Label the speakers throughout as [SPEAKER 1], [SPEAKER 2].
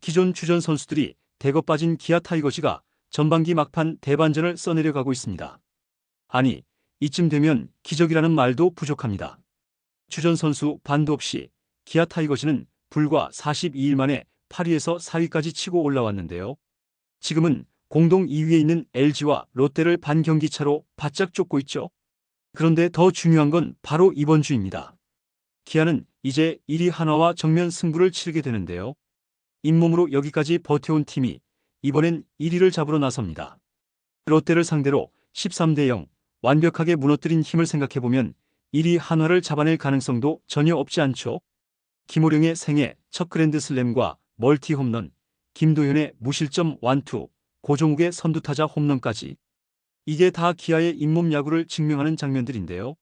[SPEAKER 1] 기존 주전 선수들이 대거 빠진 기아 타이거즈가 전반기 막판 대반전을 써내려가고 있습니다. 아니, 이쯤 되면 기적이라는 말도 부족합니다. 주전 선수 반도 없이 기아 타이거즈는 불과 42일 만에 8위에서 4위까지 치고 올라왔는데요. 지금은 공동 2위에 있는 LG와 롯데를 반 경기 차로 바짝 쫓고 있죠. 그런데 더 중요한 건 바로 이번 주입니다. 기아는 이제 1위 한화와 정면 승부를 치르게 되는데요. 잇몸으로 여기까지 버텨온 팀이 이번엔 1위를 잡으러 나섭니다. 롯데를 상대로 13대 0 완벽하게 무너뜨린 힘을 생각해보면 1위 한화를 잡아낼 가능성도 전혀 없지 않죠. 김호령의 생애 첫 그랜드슬램과 멀티 홈런, 김도현의 무실점 완투, 고종욱의 선두타자 홈런까지. 이게 다 기아의 잇몸 야구를 증명하는 장면들인데요.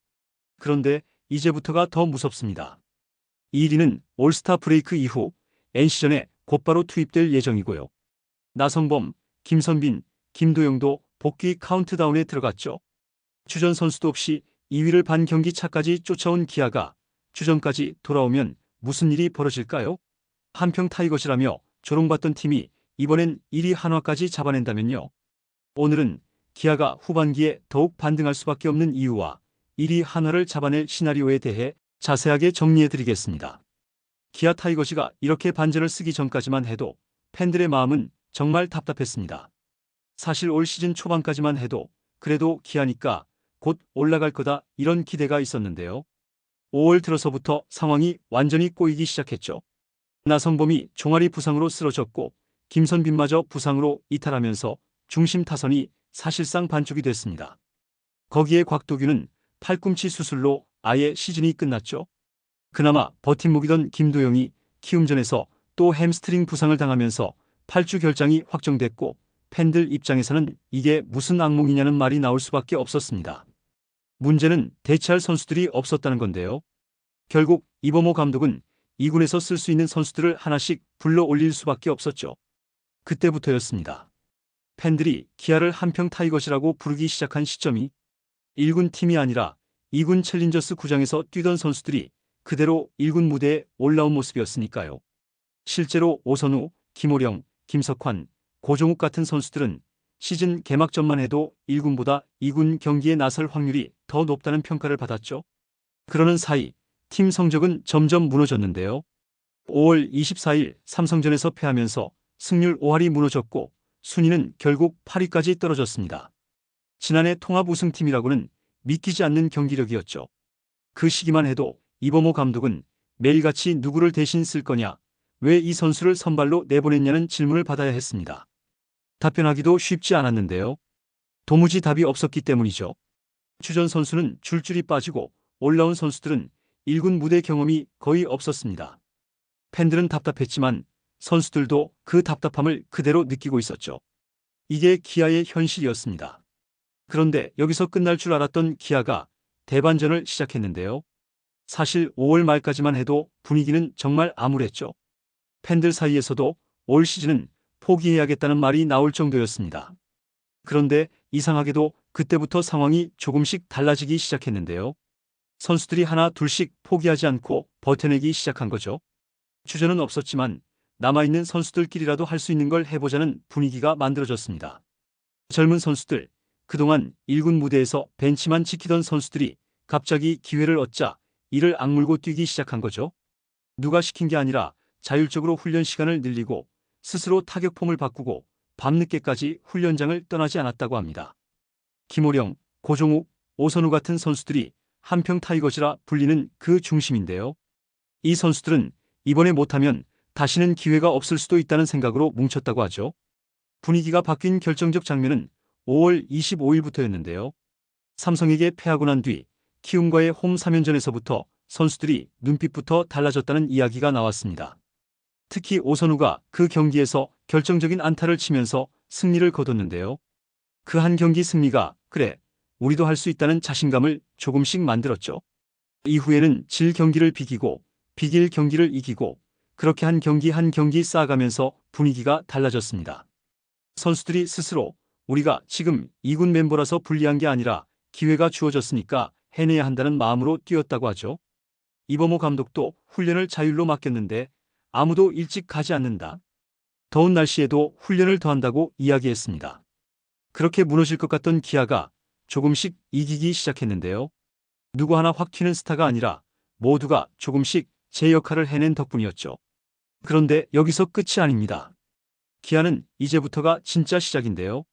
[SPEAKER 1] 그런데 이제부터가 더 무섭습니다. 1위는 올스타 브레이크 이후 NC전에 곧바로 투입될 예정이고요. 나성범, 김선빈, 김도영도 복귀 카운트다운에 들어갔죠. 주전 선수도 없이 2위를 반 경기 차까지 쫓아온 기아가 주전까지 돌아오면 무슨 일이 벌어질까요? 한평 타이거즈라며 조롱받던 팀이 이번엔 1위 한화까지 잡아낸다면요. 오늘은 기아가 후반기에 더욱 반등할 수밖에 없는 이유와 1위 한화를 잡아낼 시나리오에 대해 자세하게 정리해드리겠습니다. 기아 타이거즈가 이렇게 반전을 쓰기 전까지만 해도 팬들의 마음은 정말 답답했습니다. 사실 올 시즌 초반까지만 해도 그래도 기아니까 곧 올라갈 거다 이런 기대가 있었는데요. 5월 들어서부터 상황이 완전히 꼬이기 시작했죠. 나성범이 종아리 부상으로 쓰러졌고 김선빈마저 부상으로 이탈하면서 중심 타선이 사실상 반쪽이 됐습니다. 거기에 곽도규는 팔꿈치 수술로 아예 시즌이 끝났죠. 그나마 버팀목이던 김도영이 키움전에서 또 햄스트링 부상을 당하면서 8주 결장이 확정됐고 팬들 입장에서는 이게 무슨 악몽이냐는 말이 나올 수밖에 없었습니다. 문제는 대체할 선수들이 없었다는 건데요. 결국 이범호 감독은 2군에서 쓸 수 있는 선수들을 하나씩 불러 올릴 수밖에 없었죠. 그때부터였습니다. 팬들이 기아를 한평 타이거즈라고 부르기 시작한 시점이 1군 팀이 아니라 2군 챌린저스 구장에서 뛰던 선수들이 그대로 1군 무대에 올라온 모습이었으니까요. 실제로 오선우, 김호령, 김석환, 고종욱 같은 선수들은 시즌 개막전만 해도 1군보다 2군 경기에 나설 확률이 더 높다는 평가를 받았죠. 그러는 사이 팀 성적은 점점 무너졌는데요. 5월 24일 삼성전에서 패하면서 승률 5할이 무너졌고 순위는 결국 8위까지 떨어졌습니다. 지난해 통합 우승팀이라고는 믿기지 않는 경기력이었죠. 그 시기만 해도 이범호 감독은 매일같이 누구를 대신 쓸 거냐, 왜 이 선수를 선발로 내보냈냐는 질문을 받아야 했습니다. 답변하기도 쉽지 않았는데요. 도무지 답이 없었기 때문이죠. 주전 선수는 줄줄이 빠지고 올라온 선수들은 1군 무대 경험이 거의 없었습니다. 팬들은 답답했지만 선수들도 그 답답함을 그대로 느끼고 있었죠. 이게 기아의 현실이었습니다. 그런데 여기서 끝날 줄 알았던 기아가 대반전을 시작했는데요. 사실 5월 말까지만 해도 분위기는 정말 암울했죠. 팬들 사이에서도 올 시즌은 포기해야겠다는 말이 나올 정도였습니다. 그런데 이상하게도 그때부터 상황이 조금씩 달라지기 시작했는데요. 선수들이 하나 둘씩 포기하지 않고 버텨내기 시작한 거죠. 주전은 없었지만 남아있는 선수들끼리라도 할 수 있는 걸 해보자는 분위기가 만들어졌습니다. 젊은 선수들, 그동안 1군 무대에서 벤치만 지키던 선수들이 갑자기 기회를 얻자 이를 악물고 뛰기 시작한 거죠. 누가 시킨 게 아니라 자율적으로 훈련 시간을 늘리고 스스로 타격폼을 바꾸고 밤늦게까지 훈련장을 떠나지 않았다고 합니다. 김호령, 고종욱, 오선우 같은 선수들이 한평 타이거즈라 불리는 그 중심인데요. 이 선수들은 이번에 못하면 다시는 기회가 없을 수도 있다는 생각으로 뭉쳤다고 하죠. 분위기가 바뀐 결정적 장면은 5월 25일부터였는데요. 삼성에게 패하고 난 뒤 키움과의 홈 3연전에서부터 선수들이 눈빛부터 달라졌다는 이야기가 나왔습니다. 특히 오선우가 그 경기에서 결정적인 안타를 치면서 승리를 거뒀는데요. 그 한 경기 승리가 그래, 우리도 할 수 있다는 자신감을 조금씩 만들었죠. 이후에는 질 경기를 비기고 비길 경기를 이기고 그렇게 한 경기 한 경기 쌓아가면서 분위기가 달라졌습니다. 선수들이 스스로 우리가 지금 2군 멤버라서 불리한 게 아니라 기회가 주어졌으니까 해내야 한다는 마음으로 뛰었다고 하죠. 이범호 감독도 훈련을 자율로 맡겼는데 아무도 일찍 가지 않는다. 더운 날씨에도 훈련을 더한다고 이야기했습니다. 그렇게 무너질 것 같던 기아가 조금씩 이기기 시작했는데요. 누구 하나 확 튀는 스타가 아니라 모두가 조금씩 제 역할을 해낸 덕분이었죠. 그런데 여기서 끝이 아닙니다. 기아는 이제부터가 진짜 시작인데요.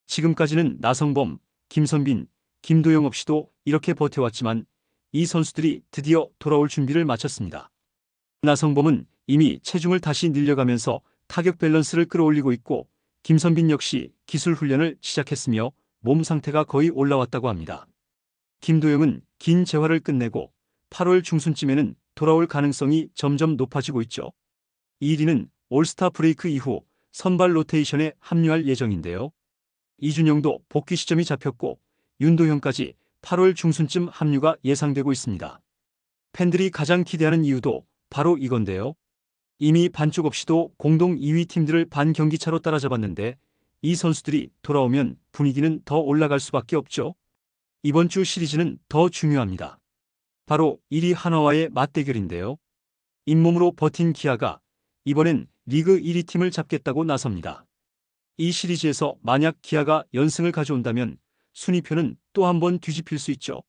[SPEAKER 1] 지금까지는 나성범, 김선빈, 김도영 없이도 이렇게 버텨왔지만 이 선수들이 드디어 돌아올 준비를 마쳤습니다. 나성범은 이미 체중을 다시 늘려가면서 타격 밸런스를 끌어올리고 있고 김선빈 역시 기술 훈련을 시작했으며 몸 상태가 거의 올라왔다고 합니다. 김도영은 긴 재활을 끝내고 8월 중순쯤에는 돌아올 가능성이 점점 높아지고 있죠. 이리는 올스타 브레이크 이후 선발 로테이션에 합류할 예정인데요. 이준영도 복귀 시점이 잡혔고 윤도현까지 8월 중순쯤 합류가 예상되고 있습니다. 팬들이 가장 기대하는 이유도 바로 이건데요. 이미 반쪽 없이도 공동 2위 팀들을 반 경기차로 따라잡았는데 이 선수들이 돌아오면 분위기는 더 올라갈 수밖에 없죠. 이번 주 시리즈는 더 중요합니다. 바로 1위 한화와의 맞대결인데요. 잇몸으로 버틴 기아가 이번엔 리그 1위 팀을 잡겠다고 나섭니다. 이 시리즈에서 만약 기아가 연승을 가져온다면 순위표는 또 한 번 뒤집힐 수 있죠.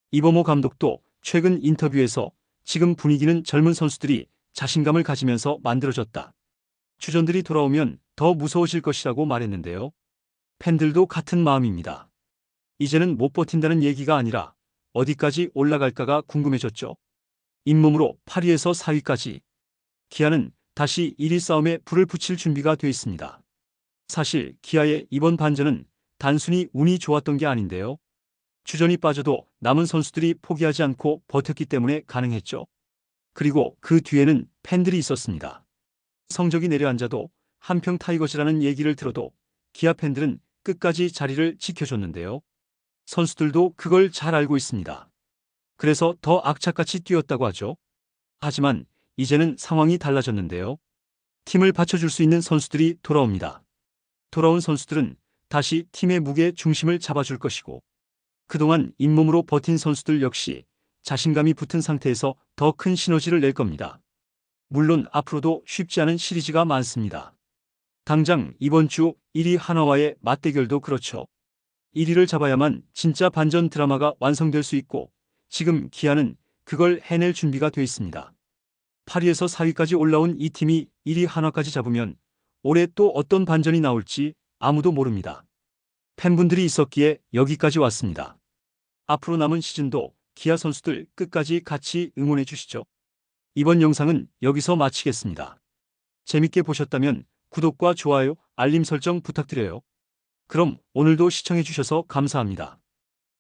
[SPEAKER 1] 이범호 감독도 최근 인터뷰에서 지금 분위기는 젊은 선수들이 자신감을 가지면서 만들어졌다. 주전들이 돌아오면 더 무서워질 것이라고 말했는데요. 팬들도 같은 마음입니다. 이제는 못 버틴다는 얘기가 아니라 어디까지 올라갈까가 궁금해졌죠. 잇몸으로 8위에서 4위까지. 기아는 다시 1위 싸움에 불을 붙일 준비가 돼 있습니다. 사실 기아의 이번 반전은 단순히 운이 좋았던 게 아닌데요. 주전이 빠져도 남은 선수들이 포기하지 않고 버텼기 때문에 가능했죠. 그리고 그 뒤에는 팬들이 있었습니다. 성적이 내려앉아도 한평 타이거즈라는 얘기를 들어도 기아 팬들은 끝까지 자리를 지켜줬는데요. 선수들도 그걸 잘 알고 있습니다. 그래서 더 악착같이 뛰었다고 하죠. 하지만 이제는 상황이 달라졌는데요. 팀을 받쳐줄 수 있는 선수들이 돌아옵니다. 돌아온 선수들은 다시 팀의 무게 중심을 잡아줄 것이고 그동안 잇몸으로 버틴 선수들 역시 자신감이 붙은 상태에서 더 큰 시너지를 낼 겁니다. 물론 앞으로도 쉽지 않은 시리즈가 많습니다. 당장 이번 주 1위 한화와의 맞대결도 그렇죠. 1위를 잡아야만 진짜 반전 드라마가 완성될 수 있고 지금 기아는 그걸 해낼 준비가 돼 있습니다. 8위에서 4위까지 올라온 이 팀이 1위 한화까지 잡으면 올해 또 어떤 반전이 나올지 아무도 모릅니다. 팬분들이 있었기에 여기까지 왔습니다. 앞으로 남은 시즌도 기아 선수들 끝까지 같이 응원해 주시죠. 이번 영상은 여기서 마치겠습니다. 재밌게 보셨다면 구독과 좋아요, 알림 설정 부탁드려요. 그럼 오늘도 시청해 주셔서 감사합니다.